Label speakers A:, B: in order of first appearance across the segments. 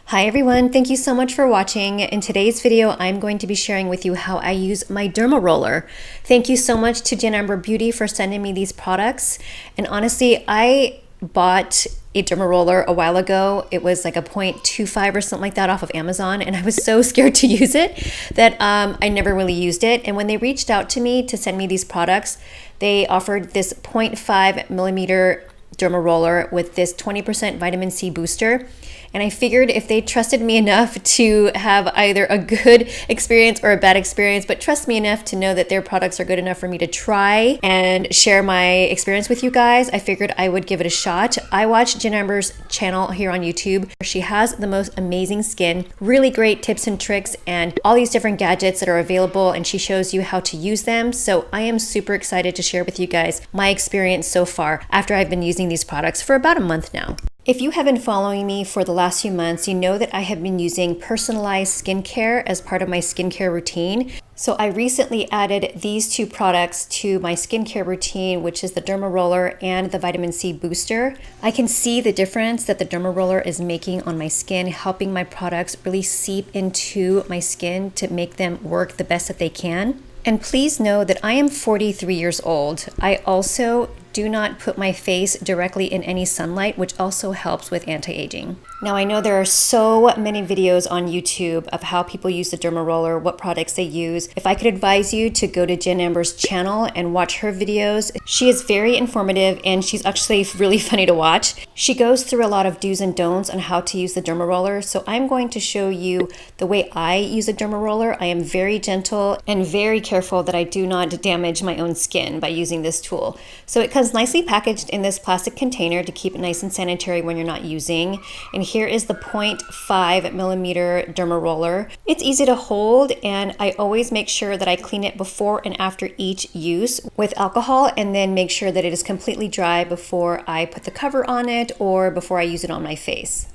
A: Hi everyone, thank you so much for watching. In today's video, I'm going to be sharing with you how I use my Derma Roller. Thank you so much to Jen Amber Beauty for sending me these products. And honestly, I bought a Derma Roller a while ago. It was like a 0.25 or something like that off of Amazon, and I was so scared to use it that I never really used it. And when they reached out to me to send me these products, they offered this 0.5 millimeter Derma Roller with this 20% vitamin C booster. And I figured if they trusted me enough to have either a good experience or a bad experience, but trust me enough to know that their products are good enough for me to try and share my experience with you guys, I figured I would give it a shot. I watch Jen Amber's channel here on YouTube. She has the most amazing skin, really great tips and tricks, and all these different gadgets that are available, and she shows you how to use them. So I am super excited to share with you guys my experience so far after I've been using these products for about a month now. If you have been following me for the last few months, you know that I have been using personalized skincare as part of my skincare routine. So I recently added these two products to my skincare routine, which is the Derma Roller and the Vitamin C Booster. I can see the difference that the Derma Roller is making on my skin, helping my products really seep into my skin to make them work the best that they can. And please know that I am 43 years old. I also do not put my face directly in any sunlight, which also helps with anti-aging. Now I know there are so many videos on YouTube of how people use the Derma Roller, what products they use. If I could advise you to go to Jen Amber's channel and watch her videos, she is very informative and she's actually really funny to watch. She goes through a lot of do's and don'ts on how to use the Derma Roller. So I'm going to show you the way I use a Derma Roller. I am very gentle and very careful that I do not damage my own skin by using this tool. So it comes nicely packaged in this plastic container to keep it nice and sanitary when you're not using. And here is the 0.5 millimeter Derma Roller. It's easy to hold, and I always make sure that I clean it before and after each use with alcohol, and then make sure that it is completely dry before I put the cover on it or before I use it on my face.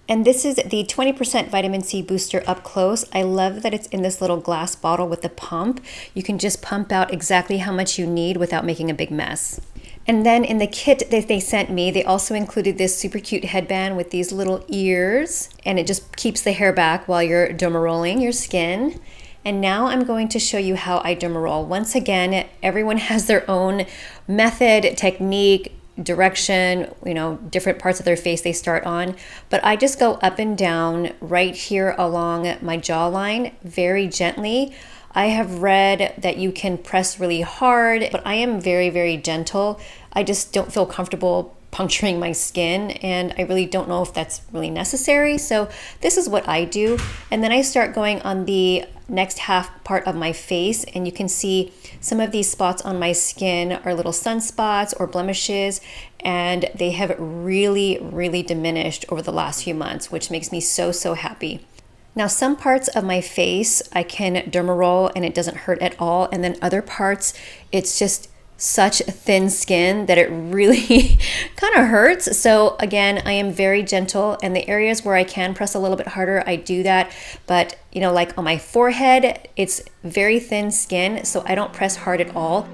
A: And this is the 20% vitamin C booster up close. I love that it's in this little glass bottle with the pump. You can just pump out exactly how much you need without making a big mess. And then in the kit that they sent me, they also included this super cute headband with these little ears, and it just keeps the hair back while you're derma rolling your skin. And now I'm going to show you how I derma roll. Once again, everyone has their own method, technique, direction, different parts of their face they start on, but I just go up and down right here along my jawline very gently. I have read that you can press really hard, but I am very, very gentle. I just don't feel comfortable puncturing my skin, and I really don't know if that's really necessary. So this is what I do. And then I start going on the next half part of my face, and you can see some of these spots on my skin are little sunspots or blemishes, and they have really, really diminished over the last few months, which makes me so, so happy. Now, some parts of my face I can derma roll and it doesn't hurt at all, and then other parts it's just such thin skin that it really kind of hurts. So again, I am very gentle, and the areas where I can press a little bit harder, I do that. But like on my forehead, it's very thin skin, so I don't press hard at all.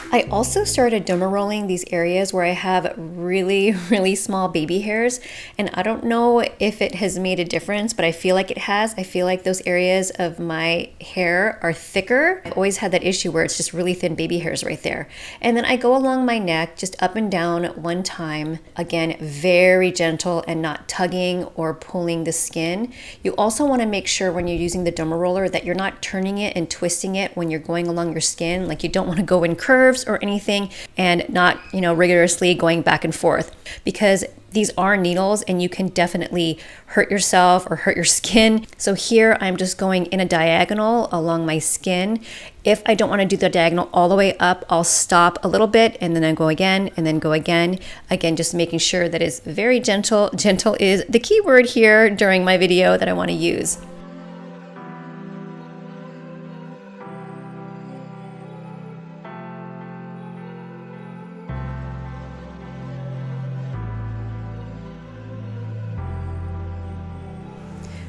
A: I also started derma rolling these areas where I have really, really small baby hairs, and I don't know if it has made a difference, but I feel like it has. I feel like those areas of my hair are thicker. I've always had that issue where it's just really thin baby hairs right there. And then I go along my neck, just up and down one time. Again, very gentle and not tugging or pulling the skin. You also want to make sure when you're using the derma roller that you're not turning it and twisting it when you're going along your skin. Like, you don't want to go in curves or anything and not, rigorously going back and forth, because these are needles and you can definitely hurt yourself or hurt your skin. So here I'm just going in a diagonal along my skin. If I don't want to do the diagonal all the way up, I'll stop a little bit and then I go again and then go again. Again, just making sure that it's very gentle. Gentle is the key word here during my video that I want to use.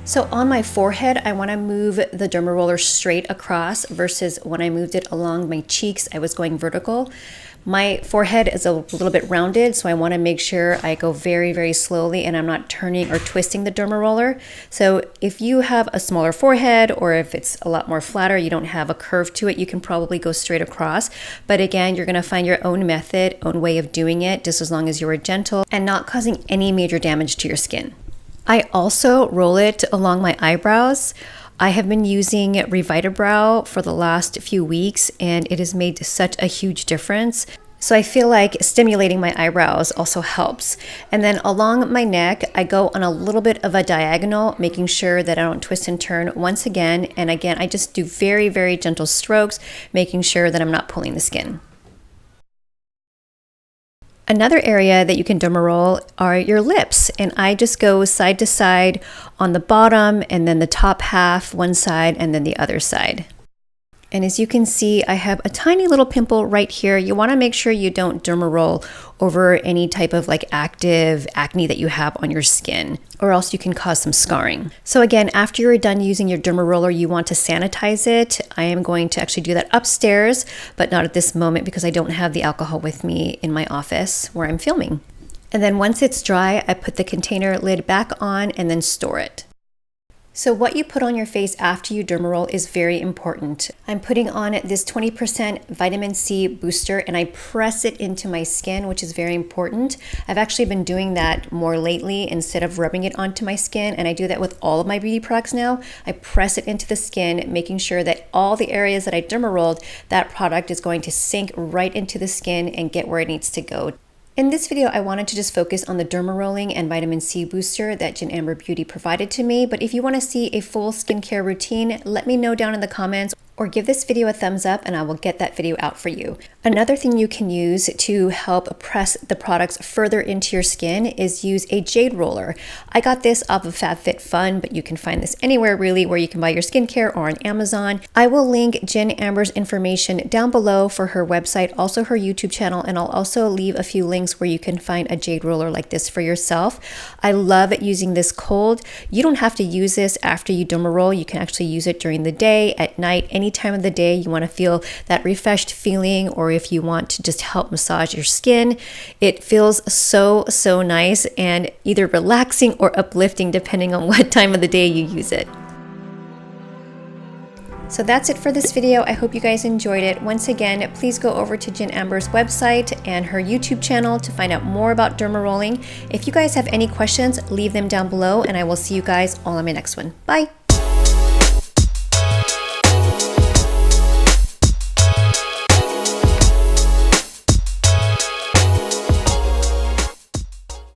A: So on my forehead, I want to move the derma roller straight across versus when I moved it along my cheeks, I was going vertical. My forehead is a little bit rounded, so I want to make sure I go very, very slowly and I'm not turning or twisting the derma roller. So if you have a smaller forehead or if it's a lot more flatter, you don't have a curve to it, you can probably go straight across. But again, you're going to find your own method, own way of doing it, just as long as you are gentle and not causing any major damage to your skin. I also roll it along my eyebrows. I have been using Revitabrow for the last few weeks and it has made such a huge difference. So I feel like stimulating my eyebrows also helps. And then along my neck, I go on a little bit of a diagonal, making sure that I don't twist and turn once again. And again, I just do very, very gentle strokes, making sure that I'm not pulling the skin. Another area that you can derma roll are your lips, and I just go side to side on the bottom and then the top half, one side and then the other side. And as you can see, I have a tiny little pimple right here. You want to make sure you don't derma roll over any type of like active acne that you have on your skin, or else you can cause some scarring. So again, after you're done using your derma roller, you want to sanitize it. I am going to actually do that upstairs, but not at this moment because I don't have the alcohol with me in my office where I'm filming. And then once it's dry, I put the container lid back on and then store it. So what you put on your face after you derma roll is very important. I'm putting on this 20% vitamin C booster and I press it into my skin, which is very important. I've actually been doing that more lately instead of rubbing it onto my skin, and I do that with all of my beauty products now. I press it into the skin, making sure that all the areas that I derma rolled, that product is going to sink right into the skin and get where it needs to go. In this video, I wanted to just focus on the derma rolling and vitamin C booster that Jen Amber Beauty provided to me. But if you want to see a full skincare routine, let me know down in the comments or give this video a thumbs up and I will get that video out for you. Another thing you can use to help press the products further into your skin is use a Jade roller. I got this off of FabFitFun, but you can find this anywhere really where you can buy your skincare or on Amazon. I will link Jen Amber's information down below for her website, also her YouTube channel, and I'll also leave a few links where you can find a Jade roller like this for yourself. I love using this cold. You don't have to use this after you derma roll. You can actually use it during the day, at night, any time of the day you want to feel that refreshed feeling, or if you want to just help massage your skin. It feels so nice and either relaxing or uplifting depending on what time of the day you use it. So that's it for this video. I hope you guys enjoyed it. Once again, please go over to Jen Amber's website and her YouTube channel to find out more about derma rolling. If you guys have any questions, leave them down below and I will see you guys all on my next one. Bye!